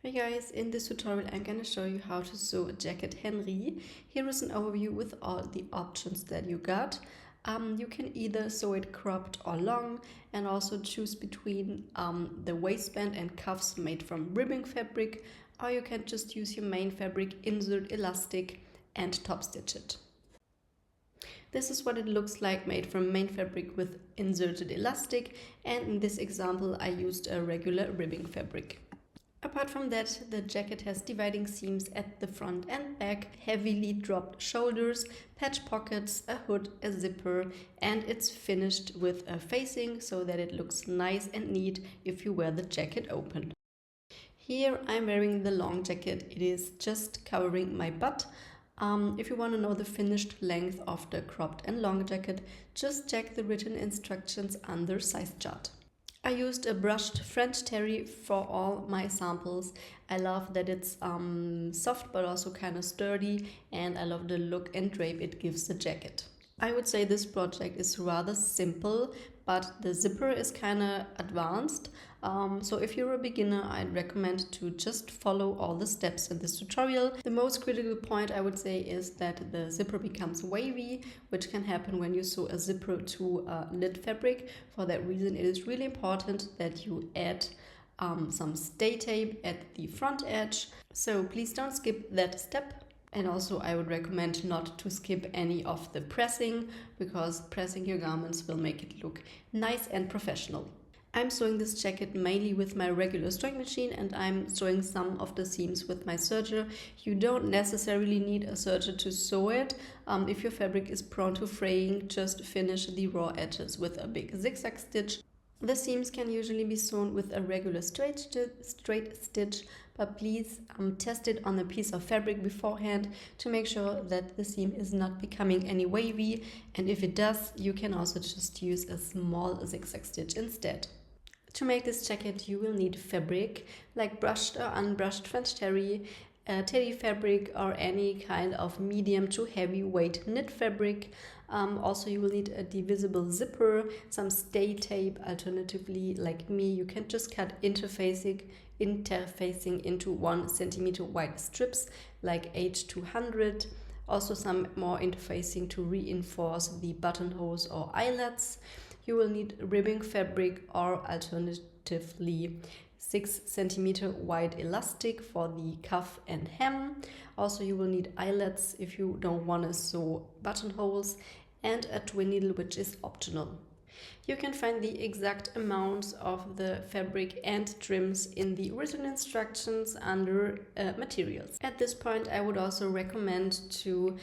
Hey guys, in this tutorial I'm gonna show you how to sew a jacket Henri. Here is an overview with all the options that you got. You can either sew it cropped or long and also choose between the waistband and cuffs made from ribbing fabric, or you can just use your main fabric, insert elastic and top stitch it. This is what it looks like made from main fabric with inserted elastic, and in this example I used a regular ribbing fabric. Apart from that, the jacket has dividing seams at the front and back, heavily dropped shoulders, patch pockets, a hood, a zipper, and it's finished with a facing so that it looks nice and neat if you wear the jacket open. Here I'm wearing the long jacket. It is just covering my butt. If you want to know the finished length of the cropped and long jacket, just check the written instructions under size chart. I used a brushed French terry for all my samples. I love that it's soft but also kind of sturdy, and I love the look and drape it gives the jacket. I would say this project is rather simple, but the zipper is kind of advanced. So if you're a beginner, I'd recommend to just follow all the steps in this tutorial. The most critical point I would say is that the zipper becomes wavy, which can happen when you sew a zipper to a knit fabric. For that reason, it is really important that you add some stay tape at the front edge. So please don't skip that step. And also I would recommend not to skip any of the pressing, because pressing your garments will make it look nice and professional. I'm sewing this jacket mainly with my regular sewing machine, and I'm sewing some of the seams with my serger. You don't necessarily need a serger to sew it. If your fabric is prone to fraying, just finish the raw edges with a big zigzag stitch. The seams can usually be sewn with a regular straight stitch, but please test it on a piece of fabric beforehand to make sure that the seam is not becoming any wavy, and if it does, you can also just use a small zigzag stitch instead. To make this jacket you will need fabric like brushed or unbrushed French terry, teddy fabric, or any kind of medium to heavy weight knit fabric. Also you will need a divisible zipper, some stay tape. Alternatively, like me, you can just cut interfacing into 1 centimeter wide strips like H200. Also some more interfacing to reinforce the buttonholes or eyelets. You will need ribbing fabric, or alternatively 6 centimeter wide elastic for the cuff and hem. Also you will need eyelets if you don't want to sew buttonholes, and a twin needle, which is optional. You can find the exact amounts of the fabric and trims in the written instructions under materials. At this point I would also recommend to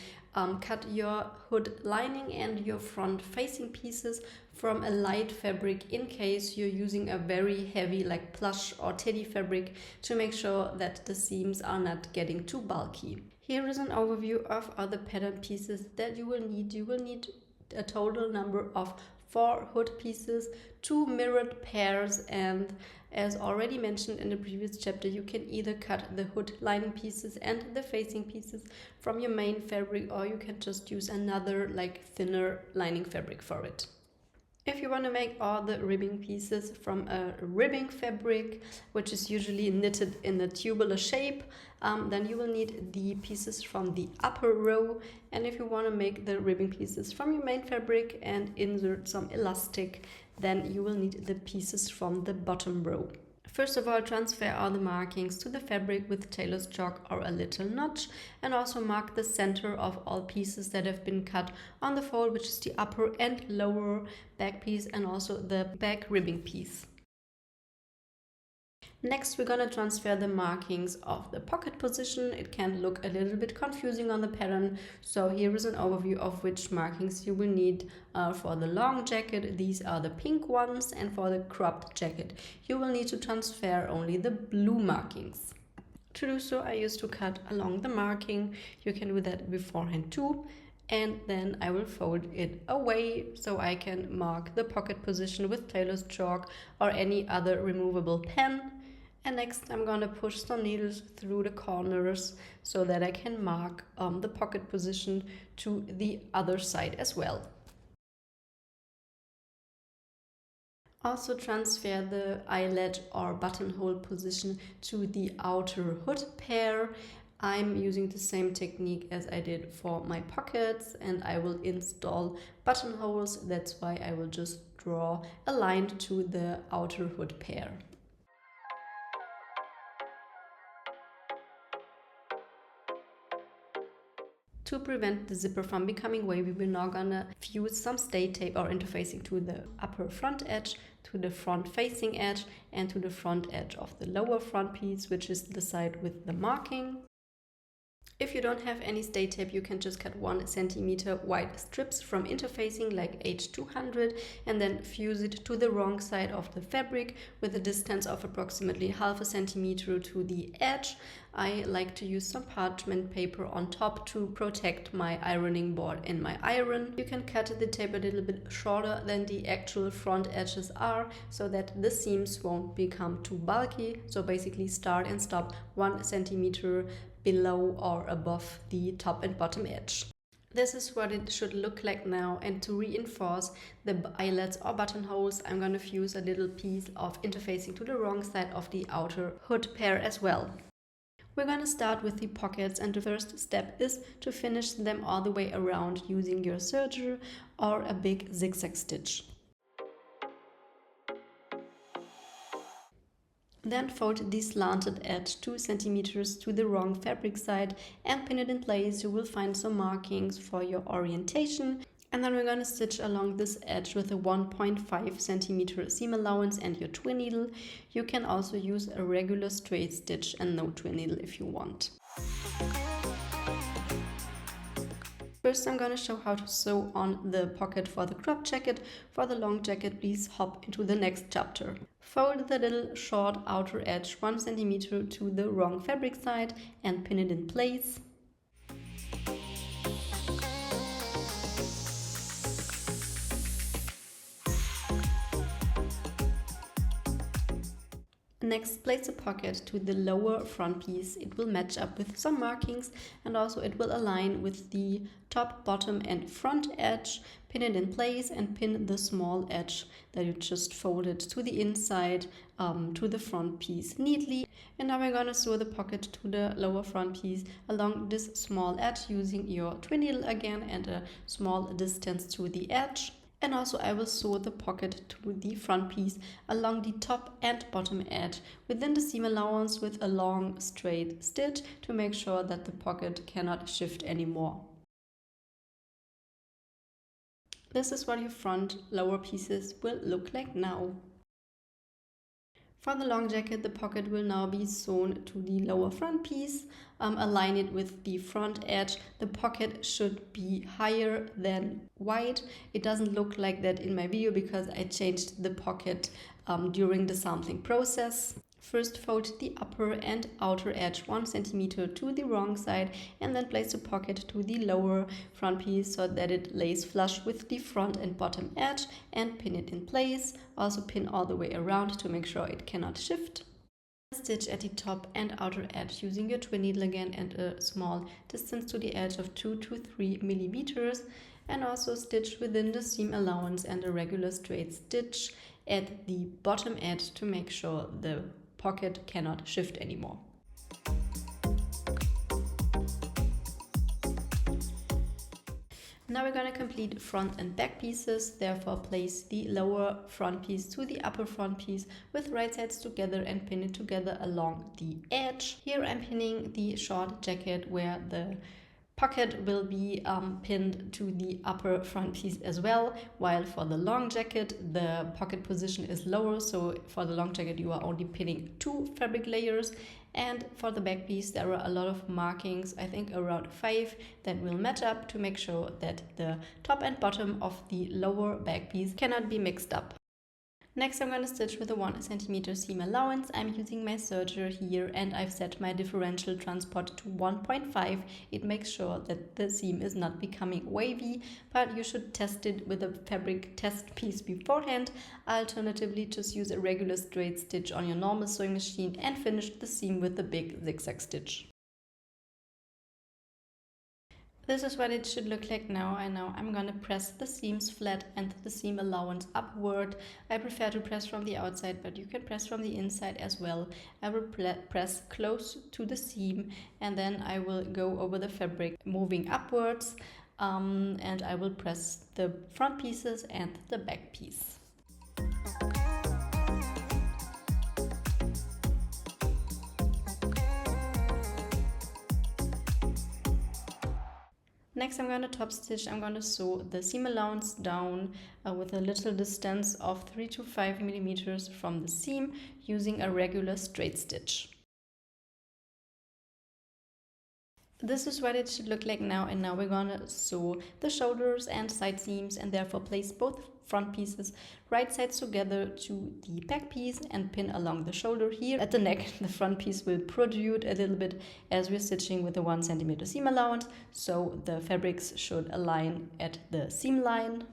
cut your hood lining and your front facing pieces from a light fabric in case you're using a very heavy like plush or teddy fabric, to make sure that the seams are not getting too bulky. Here is an overview of other pattern pieces that you will need. You will need a total number of 4 hood pieces, 2 mirrored pairs, and as already mentioned in the previous chapter, you can either cut the hood lining pieces and the facing pieces from your main fabric, or you can just use another like thinner lining fabric for it. If you want to make all the ribbing pieces from a ribbing fabric, which is usually knitted in a tubular shape, then you will need the pieces from the upper row. And if you want to make the ribbing pieces from your main fabric and insert some elastic, then you will need the pieces from the bottom row. First of all, transfer all the markings to the fabric with tailor's chalk or a little notch, and also mark the center of all pieces that have been cut on the fold, which is the upper and lower back piece, and also the back ribbing piece. Next, we're gonna transfer the markings of the pocket position. It can look a little bit confusing on the pattern, so here is an overview of which markings you will need for the long jacket. These are the pink ones, and for the cropped jacket you will need to transfer only the blue markings. To do so, I used to cut along the marking. You can do that beforehand too. And then I will fold it away so I can mark the pocket position with tailor's chalk or any other removable pen. And next I'm gonna push some needles through the corners so that I can mark the pocket position to the other side as well. Also transfer the eyelet or buttonhole position to the outer hood pair. I'm using the same technique as I did for my pockets, and I will install buttonholes. That's why I will just draw a line to the outer hood pair. To prevent the zipper from becoming wavy, we're now gonna fuse some stay tape or interfacing to the upper front edge, to the front facing edge, and to the front edge of the lower front piece, which is the side with the marking. If you don't have any stay tape, you can just cut 1 centimeter wide strips from interfacing like H200 and then fuse it to the wrong side of the fabric with a distance of approximately half a centimeter to the edge. I like to use some parchment paper on top to protect my ironing board and my iron. You can cut the tape a little bit shorter than the actual front edges are so that the seams won't become too bulky. So basically start and stop 1 centimeter below or above the top and bottom edge. This is what it should look like now, and to reinforce the eyelets or buttonholes, I'm going to fuse a little piece of interfacing to the wrong side of the outer hood pair as well. We're going to start with the pockets, and the first step is to finish them all the way around using your serger or a big zigzag stitch. Then fold the slanted edge 2 centimeters to the wrong fabric side and pin it in place. You will find some markings for your orientation. And then we're going to stitch along this edge with a 1.5 centimeter seam allowance and your twin needle. You can also use a regular straight stitch and no twin needle if you want. First, I'm going to show how to sew on the pocket for the crop jacket. For the long jacket, please hop into the next chapter. Fold the little short outer edge 1 centimeter to the wrong fabric side and pin it in place. Next, place the pocket to the lower front piece. It will match up with some markings and also it will align with the top, bottom and front edge. Pin it in place and pin the small edge that you just folded to the inside to the front piece neatly. And now we're going to sew the pocket to the lower front piece along this small edge using your twin needle again and a small distance to the edge. And also I will sew the pocket to the front piece along the top and bottom edge within the seam allowance with a long straight stitch to make sure that the pocket cannot shift anymore. This is what your front lower pieces will look like now. For the long jacket, the pocket will now be sewn to the lower front piece. Align it with the front edge. The pocket should be higher than wide. It doesn't look like that in my video because I changed the pocket during the sampling process. First, fold the upper and outer edge 1 centimeter to the wrong side and then place the pocket to the lower front piece so that it lays flush with the front and bottom edge and pin it in place. Also pin all the way around to make sure it cannot shift. Stitch at the top and outer edge using your twin needle again and a small distance to the edge of 2 to 3 millimeters, and also stitch within the seam allowance and a regular straight stitch at the bottom edge to make sure the pocket cannot shift anymore. Now we're going to complete front and back pieces, therefore place the lower front piece to the upper front piece with right sides together and pin it together along the edge. Here I'm pinning the short jacket where the pocket will be pinned to the upper front piece as well, while for the long jacket the pocket position is lower, so for the long jacket you are only pinning 2 fabric layers. And for the back piece there are a lot of markings, I think around 5, that will match up to make sure that the top and bottom of the lower back piece cannot be mixed up. Next I'm going to stitch with a 1 centimeter seam allowance. I'm using my serger here and I've set my differential transport to 1.5. It makes sure that the seam is not becoming wavy, but you should test it with a fabric test piece beforehand. Alternatively, just use a regular straight stitch on your normal sewing machine and finish the seam with a big zigzag stitch. This is what it should look like now. And now I'm gonna press the seams flat and the seam allowance upward. I prefer to press from the outside, but you can press from the inside as well. I will press close to the seam, and then I will go over the fabric moving upwards, and I will press the front pieces and the back piece. Next, I'm going to top stitch. I'm going to sew the seam allowance down with a little distance of 3 to 5 millimeters from the seam using a regular straight stitch. This is what it should look like now, and now we're gonna sew the shoulders and side seams, and therefore place both front pieces right sides together to the back piece and pin along the shoulder. Here at the neck, the front piece will protrude a little bit as we're stitching with a 1 centimeter seam allowance, so the fabrics should align at the seam line.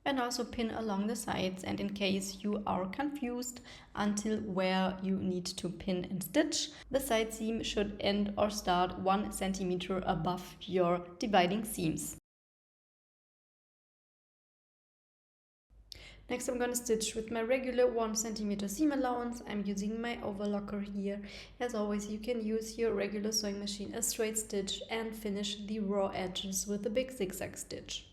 And also pin along the sides, and in case you are confused until where you need to pin and stitch, the side seam should end or start 1 centimeter above your dividing seams. Next, I'm going to stitch with my regular 1 centimeter seam allowance. I'm using my overlocker here. As always, you can use your regular sewing machine, a straight stitch, and finish the raw edges with a big zigzag stitch.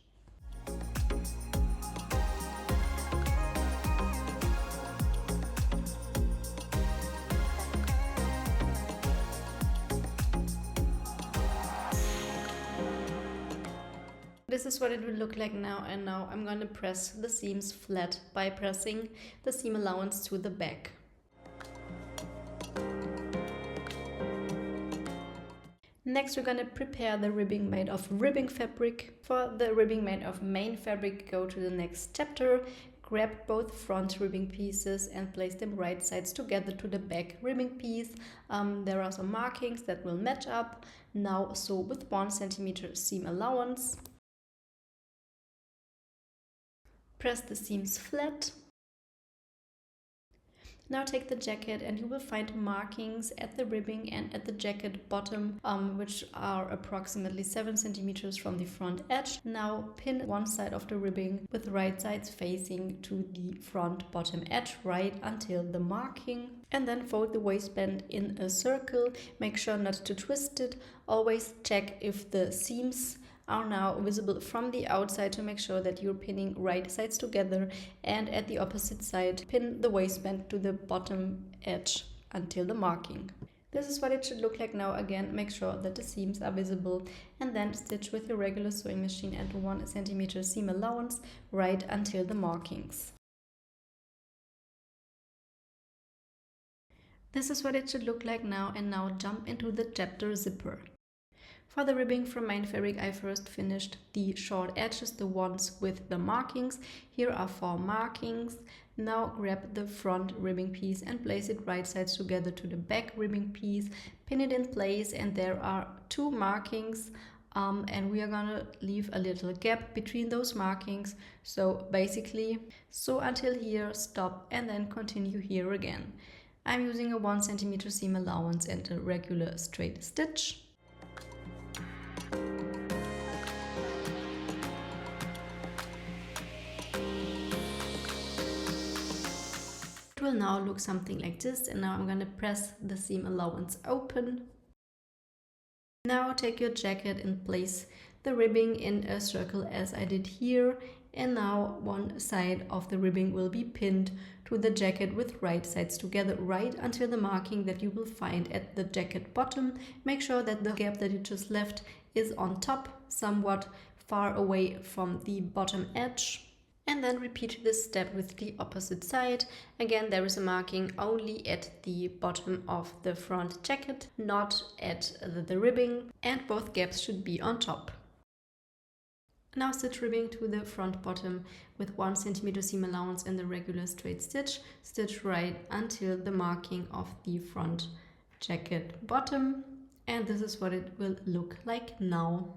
This is what it will look like now, and now I'm going to press the seams flat by pressing the seam allowance to the back. Next, we're going to prepare the ribbing made of ribbing fabric. For the ribbing made of main fabric, go to the next chapter, grab both front ribbing pieces and place them right sides together to the back ribbing piece. There are some markings that will match up. Now sew with 1 centimeter seam allowance. Press the seams flat. Now take the jacket, and you will find markings at the ribbing and at the jacket bottom, which are approximately 7 centimeters from the front edge. Now pin one side of the ribbing with right sides facing to the front bottom edge right until the marking, and then fold the waistband in a circle. Make sure not to twist it. Always check if the seams are now visible from the outside to make sure that you're pinning right sides together, and at the opposite side pin the waistband to the bottom edge until the marking. This is what it should look like now. Again, make sure that the seams are visible, and then stitch with your regular sewing machine and 1 centimeter seam allowance right until the markings. This is what it should look like now, and now jump into the chapter zipper. For the ribbing from main fabric, I first finished the short edges, the ones with the markings. Here are 4 markings. Now grab the front ribbing piece and place it right sides together to the back ribbing piece. Pin it in place, and there are 2 markings, and we are gonna leave a little gap between those markings. So basically, sew until here, stop, and then continue here again. I'm using a 1 centimeter seam allowance and a regular straight stitch. It will now look something like this, and now I'm going to press the seam allowance open. Now take your jacket and place the ribbing in a circle as I did here, and now one side of the ribbing will be pinned to the jacket with right sides together right until the marking that you will find at the jacket bottom. Make sure that the gap that you just left is on top, somewhat far away from the bottom edge. And then repeat this step with the opposite side. Again, there is a marking only at the bottom of the front jacket, not at the ribbing, and both gaps should be on top. Now stitch ribbing to the front bottom with 1 centimeter seam allowance and the regular straight stitch. Stitch right until the marking of the front jacket bottom, and this is what it will look like now.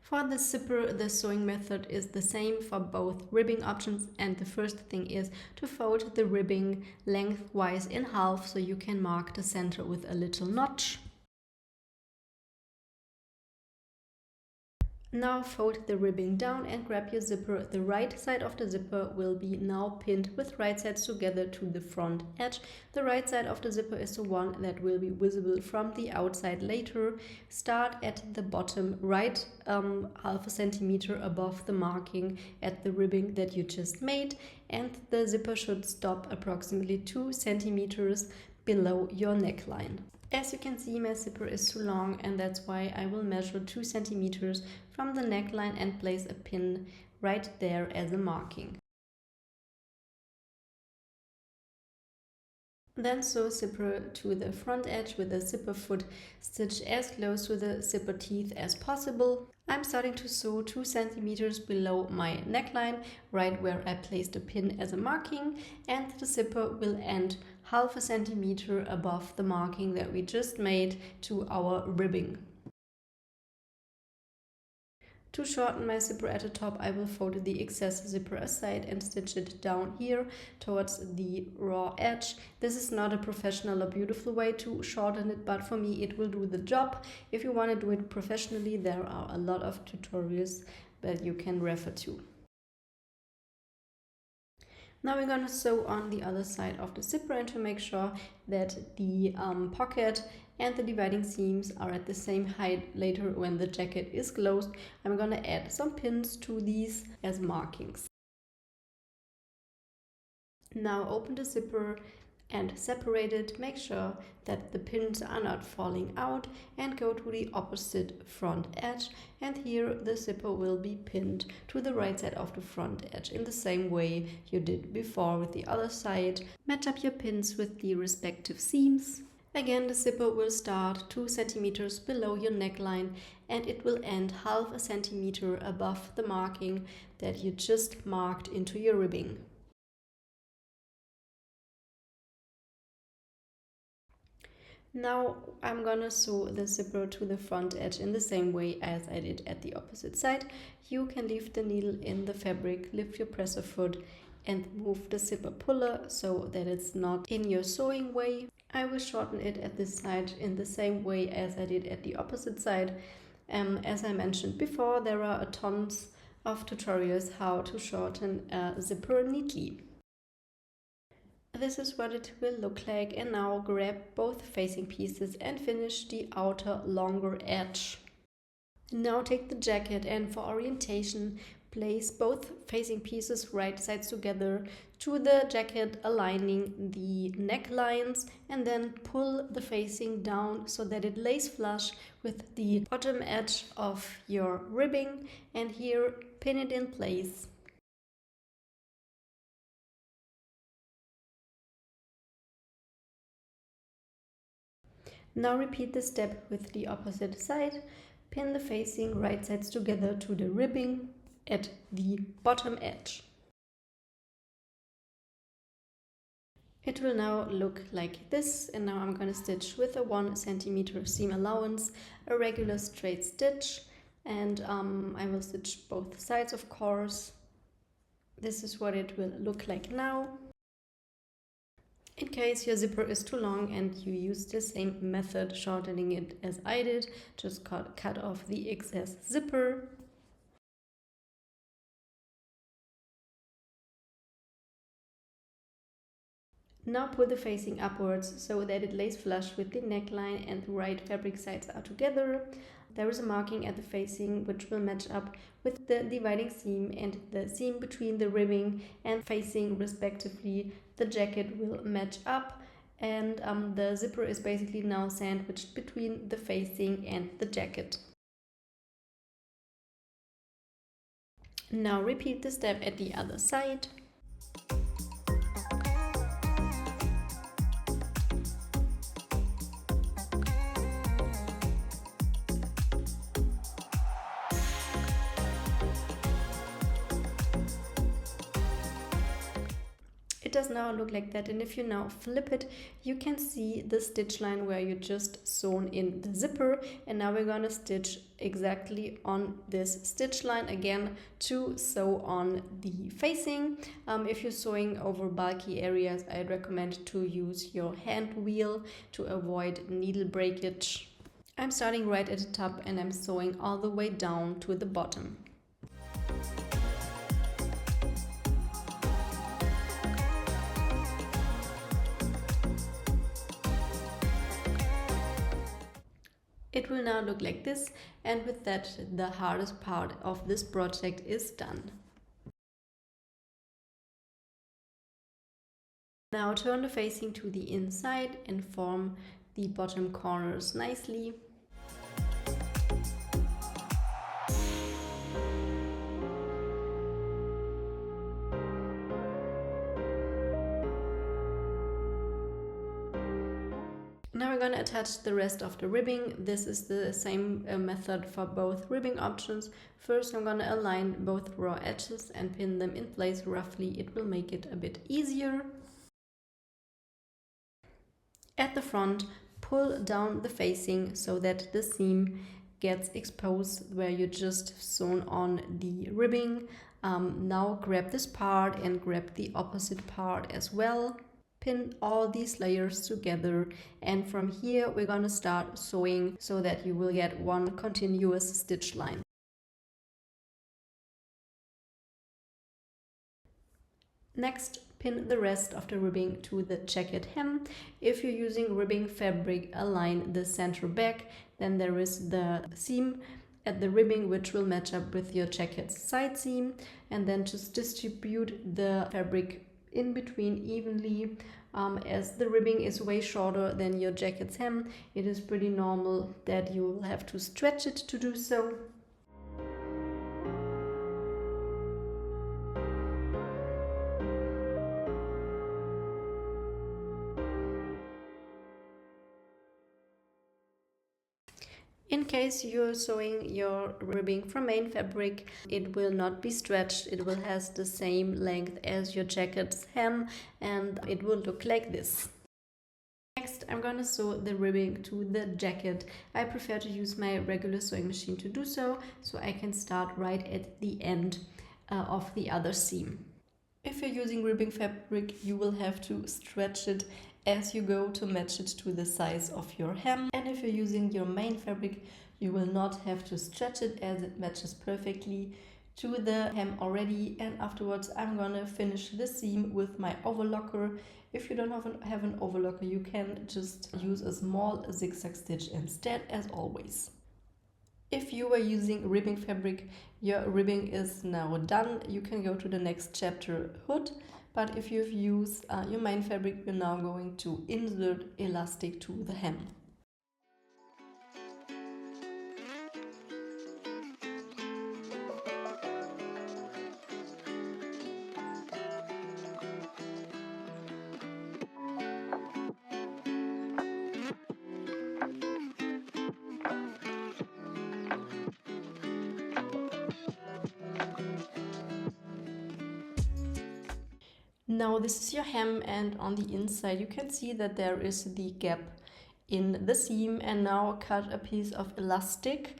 For the zipper, the sewing method is the same for both ribbing options, and the first thing is to fold the ribbing lengthwise in half so you can mark the center with a little notch. Now fold the ribbing down and grab your zipper. The right side of the zipper will be now pinned with right sides together to the front edge. The right side of the zipper is the one that will be visible from the outside later. Start at the bottom right, half a centimeter above the marking at the ribbing that you just made, and the zipper should stop approximately 2 centimeters below your neckline. As you can see, my zipper is too long, and that's why I will measure 2 centimeters from the neckline and place a pin right there as a marking. Then sew zipper to the front edge with the zipper foot stitch as close to the zipper teeth as possible. I'm starting to sew 2 centimeters below my neckline, right where I placed the pin as a marking, and the zipper will end half a centimeter above the marking that we just made to our ribbing. To shorten my zipper at the top, I will fold the excess zipper aside and stitch it down here towards the raw edge. This is not a professional or beautiful way to shorten it, but for me it will do the job. If you want to do it professionally, there are a lot of tutorials that you can refer to. Now we're going to sew on the other side of the zipper, and to make sure that the pocket and the dividing seams are at the same height later when the jacket is closed, I'm going to add some pins to these as markings. Now open the zipper and separate it. Make sure that the pins are not falling out, and go to the opposite front edge, and here the zipper will be pinned to the right side of the front edge in the same way you did before with the other side. Match up your pins with the respective seams. Again, the zipper will start 2 centimeters below your neckline, and it will end half a centimeter above the marking that you just marked into your ribbing. Now I'm gonna sew the zipper to the front edge in the same way as I did at the opposite side. You can leave the needle in the fabric, lift your presser foot and move the zipper puller so that it's not in your sewing way. I will shorten it at this side in the same way as I did at the opposite side. As I mentioned before, there are tons of tutorials how to shorten a zipper neatly. This is what it will look like, and now grab both facing pieces and finish the outer longer edge. Now take the jacket, and for orientation place both facing pieces right sides together to the jacket, aligning the necklines, and then pull the facing down so that it lays flush with the bottom edge of your ribbing, and here pin it in place. Now repeat the step with the opposite side. Pin the facing right sides together to the ribbing at the bottom edge. It will now look like this, and now I'm going to stitch with a 1 centimeter seam allowance, a regular straight stitch, and I will stitch both sides, of course. This is what it will look like now. In case your zipper is too long and you use the same method shortening it as I did, just cut off the excess zipper. Now pull the facing upwards so that it lays flush with the neckline and the right fabric sides are together. There is a marking at the facing which will match up with the dividing seam and the seam between the ribbing and facing respectively. The jacket will match up, and the zipper is basically now sandwiched between the facing and the jacket. Now repeat the step at the other side. It does now look like that, and if you now flip it, you can see the stitch line where you just sewn in the zipper, and now we're gonna stitch exactly on this stitch line again to sew on the facing. If you're sewing over bulky areas, I'd recommend to use your hand wheel to avoid needle breakage. I'm starting right at the top and I'm sewing all the way down to the bottom. It will now look like this, and with that, the hardest part of this project is done. Now turn the facing to the inside and form the bottom corners nicely. Now we're going to attach the rest of the ribbing. This is the same method for both ribbing options. First I'm going to align both raw edges and pin them in place roughly. It will make it a bit easier. At the front, pull down the facing so that the seam gets exposed where you just sewn on the ribbing. Now grab this part and grab the opposite part as well. Pin all these layers together, and from here we're going to start sewing so that you will get one continuous stitch line. Next, pin the rest of the ribbing to the jacket hem. If you're using ribbing fabric, align the center back, then there is the seam at the ribbing which will match up with your jacket's side seam, and then just distribute the fabric in between evenly. As the ribbing is way shorter than your jacket's hem, it is pretty normal that you will have to stretch it to do so. In case you're sewing your ribbing from main fabric, it will not be stretched. It will have the same length as your jacket's hem, and it will look like this. Next, I'm gonna sew the ribbing to the jacket. I prefer to use my regular sewing machine to do so, so I can start right at the end of the other seam. If you're using ribbing fabric, you will have to stretch it as you go to match it to the size of your hem. And if you're using your main fabric, you will not have to stretch it as it matches perfectly to the hem already. And afterwards, I'm gonna finish the seam with my overlocker. If you don't have an overlocker, you can just use a small zigzag stitch instead, as always. If you were using ribbing fabric, your ribbing is now done. You can go to the next chapter, hood. But if you've used your main fabric, you're now going to insert elastic to the hem. Now this is your hem, and on the inside you can see that there is the gap in the seam, and now cut a piece of elastic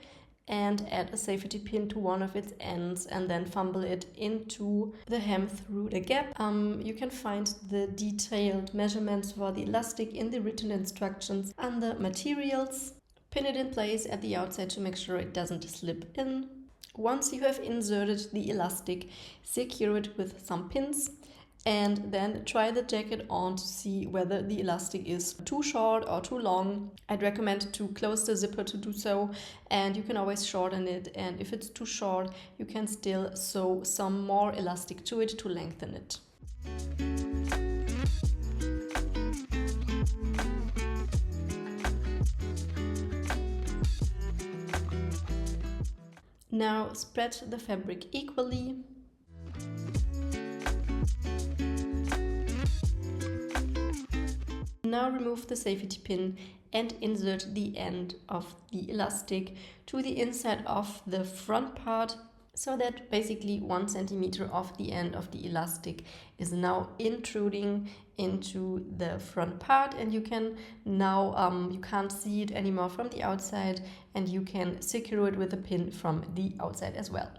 and add a safety pin to one of its ends and then fumble it into the hem through the gap. You can find the detailed measurements for the elastic in the written instructions under materials. Pin it in place at the outside to make sure it doesn't slip in. Once you have inserted the elastic, secure it with some pins. And then try the jacket on to see whether the elastic is too short or too long. I'd recommend to close the zipper to do so, and you can always shorten it, and if it's too short you can still sew some more elastic to it to lengthen it. Now spread the fabric equally. Now remove the safety pin and insert the end of the elastic to the inside of the front part. so that basically 1 centimeter of the end of the elastic is now intruding into the front part, and you can now you can't see it anymore from the outside, and you can secure it with a pin from the outside as well.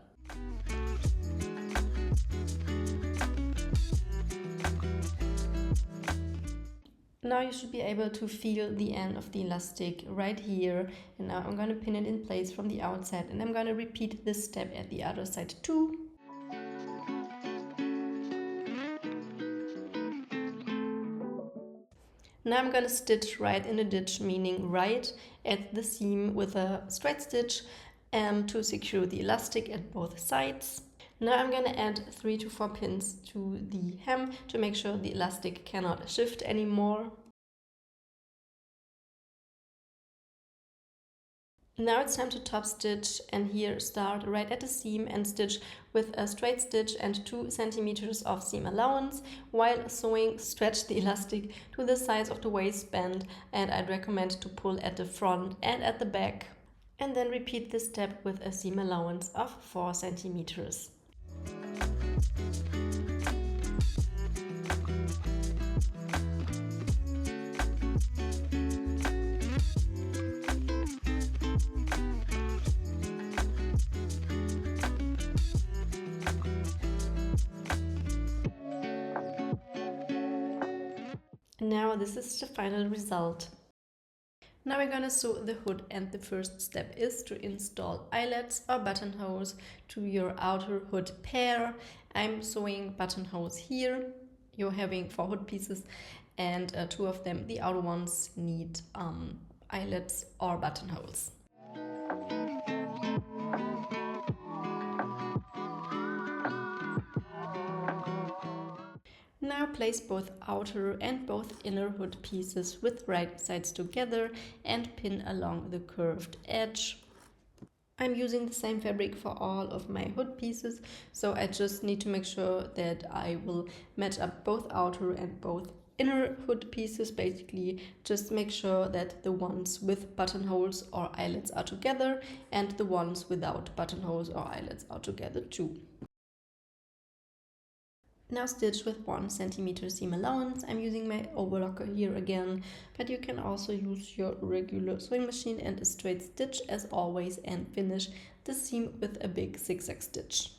Now you should be able to feel the end of the elastic right here, and now I'm going to pin it in place from the outside, and I'm going to repeat this step at the other side too. Now I'm going to stitch right in the ditch, meaning right at the seam with a straight stitch to secure the elastic at both sides. Now I'm going to add 3 to 4 pins to the hem to make sure the elastic cannot shift anymore. Now it's time to top stitch, and here start right at the seam and stitch with a straight stitch and 2 centimeters of seam allowance. While sewing, stretch the elastic to the size of the waistband, and I'd recommend to pull at the front and at the back. And then repeat this step with a seam allowance of 4 centimeters. Now this is the final result. Now we're gonna sew the hood, and the first step is to install eyelets or buttonholes to your outer hood pair. I'm sewing buttonholes here. You're having 4 hood pieces, and 2 of them, the outer ones, need eyelets or buttonholes. Now place both outer and both inner hood pieces with right sides together and pin along the curved edge. I'm using the same fabric for all of my hood pieces, so I just need to make sure that I will match up both outer and both inner hood pieces. Basically, just make sure that the ones with buttonholes or eyelets are together and the ones without buttonholes or eyelets are together too. Now stitch with 1 centimeter seam allowance. I'm using my overlocker here again, but you can also use your regular sewing machine and a straight stitch as always, and finish the seam with a big zigzag stitch.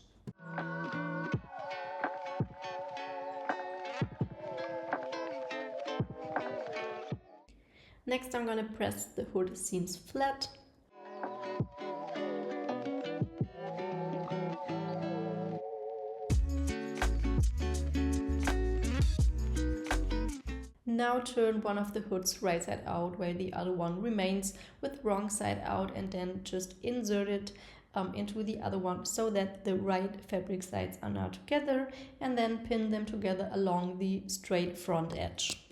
Next I'm gonna press the hood seams flat. Now turn one of the hoods right side out while the other one remains with wrong side out, and then just insert it into the other one so that the right fabric sides are now together, and then pin them together along the straight front edge.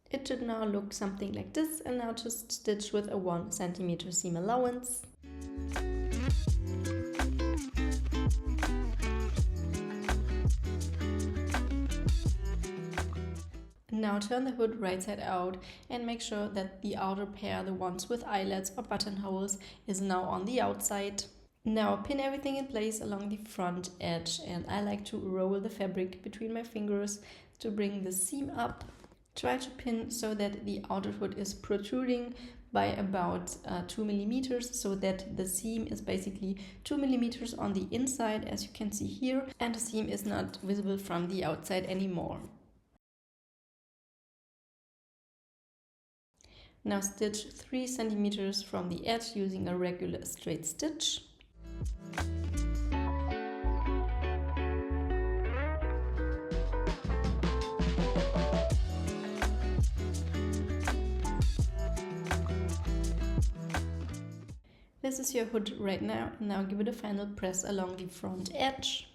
It should now look something like this, and now just stitch with a 1 centimeter seam allowance. Now turn the hood right side out and make sure that the outer pair, the ones with eyelets or buttonholes, is now on the outside. Now pin everything in place along the front edge, and I like to roll the fabric between my fingers to bring the seam up. Try to pin so that the outer hood is protruding by about 2 millimeters, so that the seam is basically 2 millimeters on the inside, as you can see here, and the seam is not visible from the outside anymore. Now stitch 3 centimeters from the edge using a regular straight stitch. This is your hood right now. Now give it a final press along the front edge.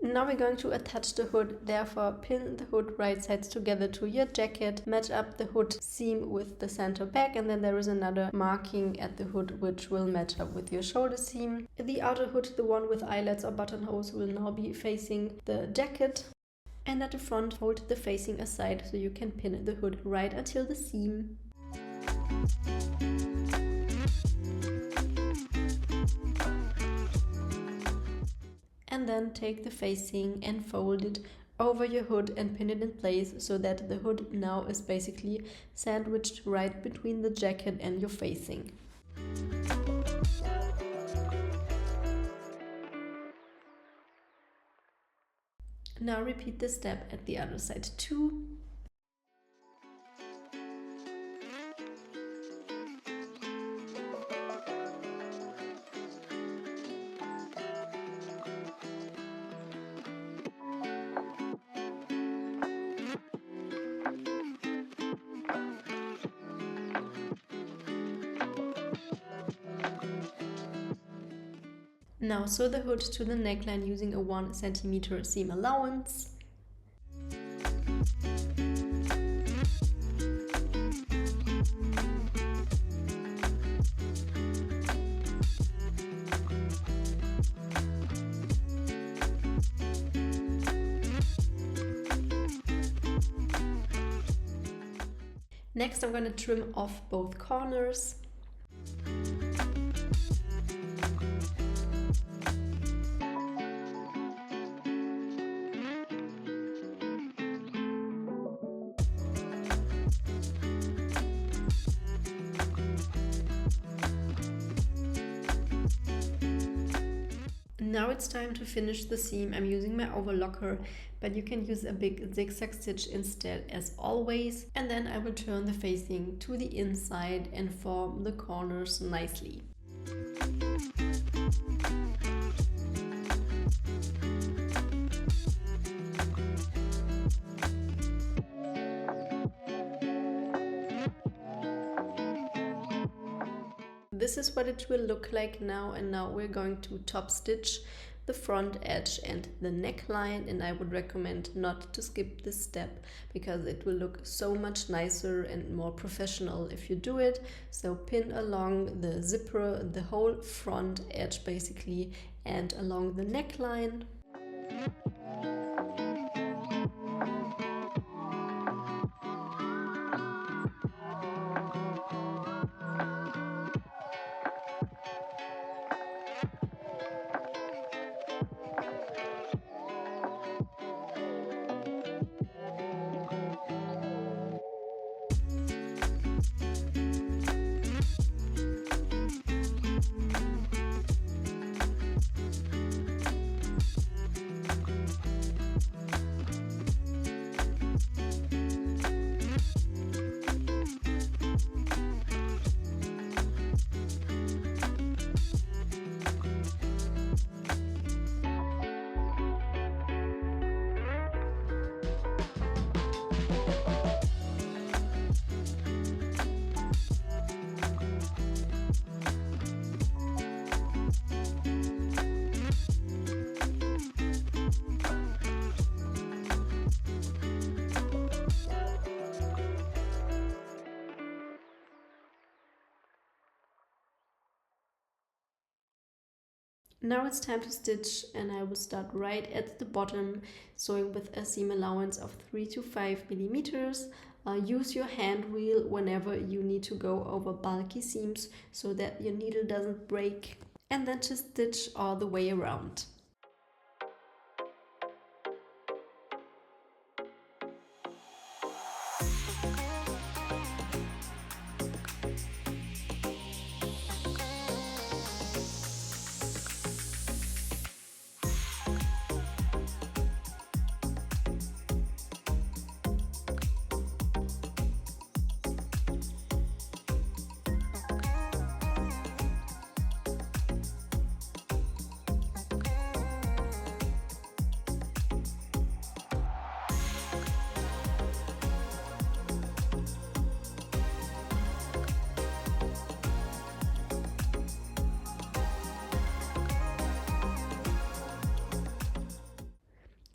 Now we're going to attach the hood, therefore pin the hood right sides together to your jacket, match up the hood seam with the center back, and then there is another marking at the hood which will match up with your shoulder seam. The outer hood, the one with eyelets or buttonholes, will now be facing the jacket, and at the front fold the facing aside so you can pin the hood right until the seam. And then take the facing and fold it over your hood and pin it in place so that the hood now is basically sandwiched right between the jacket and your facing. Now repeat this step at the other side too. Now sew the hood to the neckline using a 1 cm seam allowance. Next I'm going to trim off both corners. Now it's time to finish the seam. I'm using my overlocker, but you can use a big zigzag stitch instead as always. And then I will turn the facing to the inside and form the corners nicely. This is what it will look like now, and now we're going to top stitch the front edge and the neckline, and I would recommend not to skip this step because it will look so much nicer and more professional if you do it. So pin along the zipper, the whole front edge basically, and along the neckline. Now it's time to stitch, and I will start right at the bottom, sewing with a seam allowance of 3 to 5 millimeters. Use your hand wheel whenever you need to go over bulky seams so that your needle doesn't break, and then just stitch all the way around.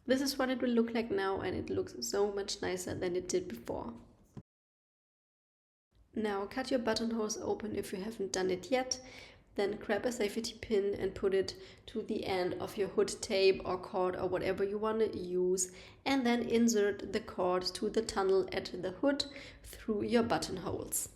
This is what it will look like now, and it looks so much nicer than it did before. Now cut your buttonholes open if you haven't done it yet. Then grab a safety pin and put it to the end of your hood tape or cord or whatever you want to use, and then insert the cord to the tunnel at the hood through your buttonholes.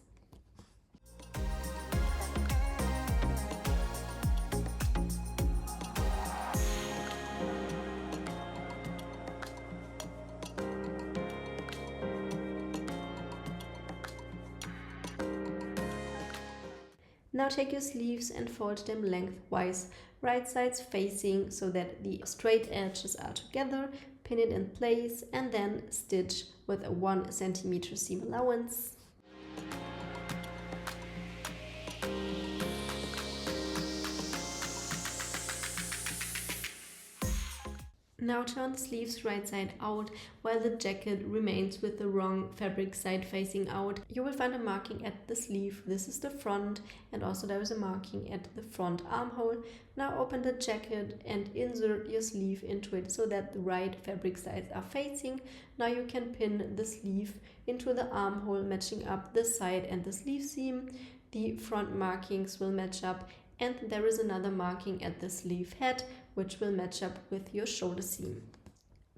Now take your sleeves and fold them lengthwise, right sides facing so that the straight edges are together, pin it in place and then stitch with a 1 cm seam allowance. Now turn the sleeves right side out while the jacket remains with the wrong fabric side facing out. You will find a marking at the sleeve. This is the front, and also there is a marking at the front armhole. Now open the jacket and insert your sleeve into it so that the right fabric sides are facing. Now you can pin the sleeve into the armhole, matching up the side and the sleeve seam. The front markings will match up, and there is another marking at the sleeve head which will match up with your shoulder seam.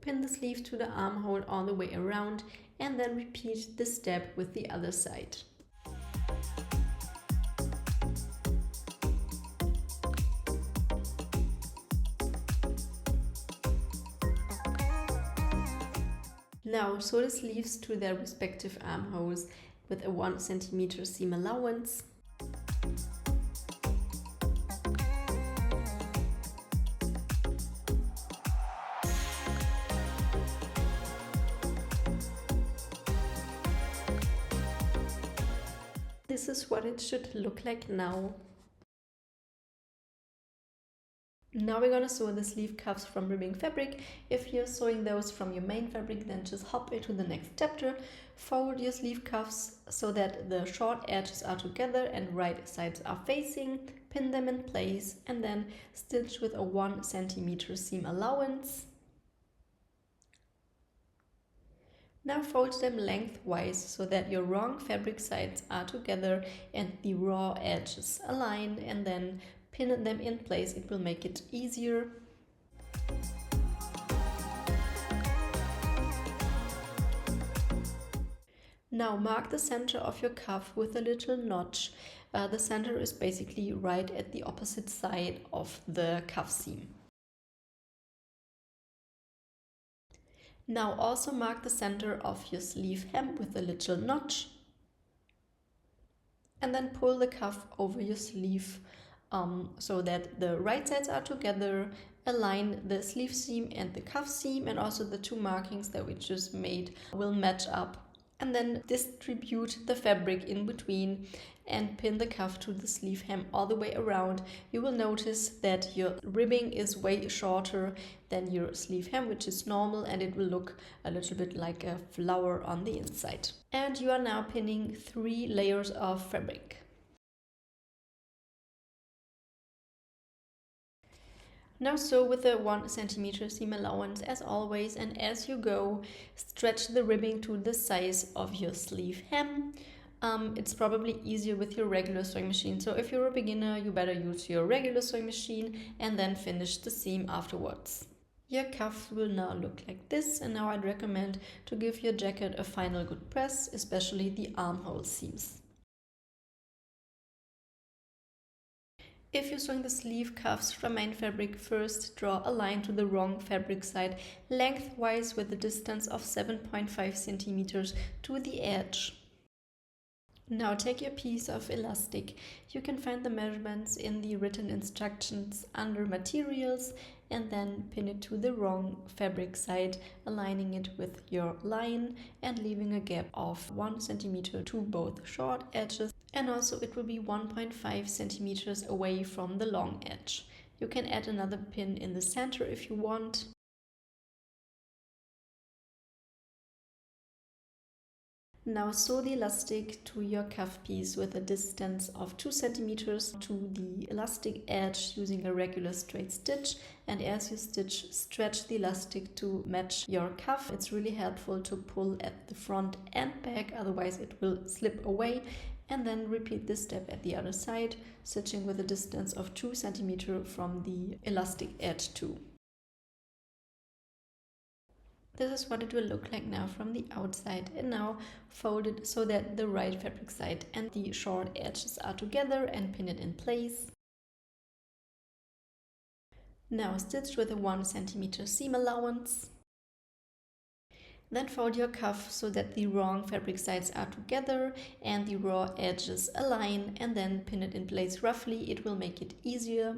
Pin the sleeve to the armhole all the way around and then repeat this step with the other side. Now sew the sleeves to their respective armholes with a 1 cm seam allowance. This is what it should look like now. Now we're gonna sew the sleeve cuffs from ribbing fabric. If you're sewing those from your main fabric, then just hop into the next chapter. Fold your sleeve cuffs so that the short edges are together and right sides are facing. Pin them in place and then stitch with a 1 cm seam allowance. Now fold them lengthwise so that your wrong fabric sides are together and the raw edges aligned, and then pin them in place. It will make it easier. Now mark the center of your cuff with a little notch. The center is basically right at the opposite side of the cuff seam. Now also mark the center of your sleeve hem with a little notch, and then pull the cuff over your sleeve so that the right sides are together. Align the sleeve seam and the cuff seam, and also the two markings that we just made will match up. And then distribute the fabric in between and pin the cuff to the sleeve hem all the way around. You will notice that your ribbing is way shorter than your sleeve hem, which is normal, and it will look a little bit like a flower on the inside. And you are now pinning 3 layers of fabric. Now sew with the 1 cm seam allowance as always, and as you go, stretch the ribbing to the size of your sleeve hem. It's probably easier with your regular sewing machine, so if you're a beginner, you better use your regular sewing machine and then finish the seam afterwards. Your cuff will now look like this, and now I'd recommend to give your jacket a final good press, especially the armhole seams. If you're sewing the sleeve cuffs from main fabric, first draw a line to the wrong fabric side lengthwise with a distance of 7.5 cm to the edge. Now take your piece of elastic. You can find the measurements in the written instructions under materials, and then pin it to the wrong fabric side, aligning it with your line and leaving a gap of 1 cm to both short edges, and also it will be 1.5 centimeters away from the long edge. You can add another pin in the center if you want. Now sew the elastic to your cuff piece with a distance of 2 centimeters to the elastic edge using a regular straight stitch, and as you stitch, stretch the elastic to match your cuff. It's really helpful to pull at the front and back, otherwise it will slip away. And then repeat this step at the other side, stitching with a distance of 2 centimeters from the elastic edge too. This is what it will look like now from the outside, and now fold it so that the right fabric side and the short edges are together and pin it in place. Now stitch with a 1 centimeter seam allowance. Then fold your cuff so that the wrong fabric sides are together and the raw edges align, and then pin it in place roughly. It will make it easier.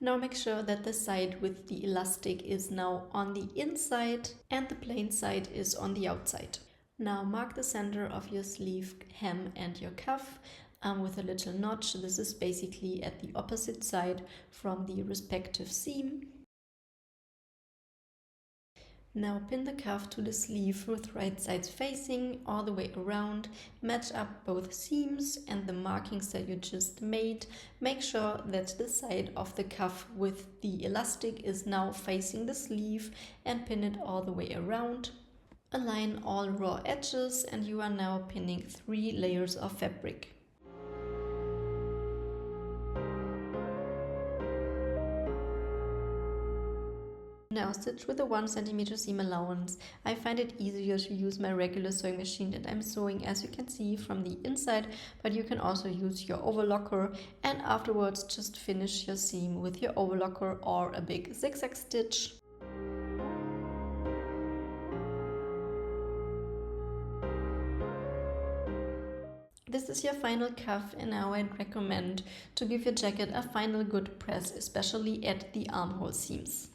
Now make sure that the side with the elastic is now on the inside and the plain side is on the outside. Now mark the center of your sleeve hem and your cuff with a little notch. This is basically at the opposite side from the respective seam. Now pin the cuff to the sleeve with right sides facing all the way around. Match up both seams and the markings that you just made. Make sure that the side of the cuff with the elastic is now facing the sleeve and pin it all the way around. Align all raw edges and you are now pinning 3 layers of fabric. Now stitch with a 1 centimeter seam allowance. I find it easier to use my regular sewing machine, and I'm sewing, as you can see, from the inside, but you can also use your overlocker, and afterwards just finish your seam with your overlocker or a big zigzag stitch. This is your final cuff, and now I'd recommend to give your jacket a final good press, especially at the armhole seams.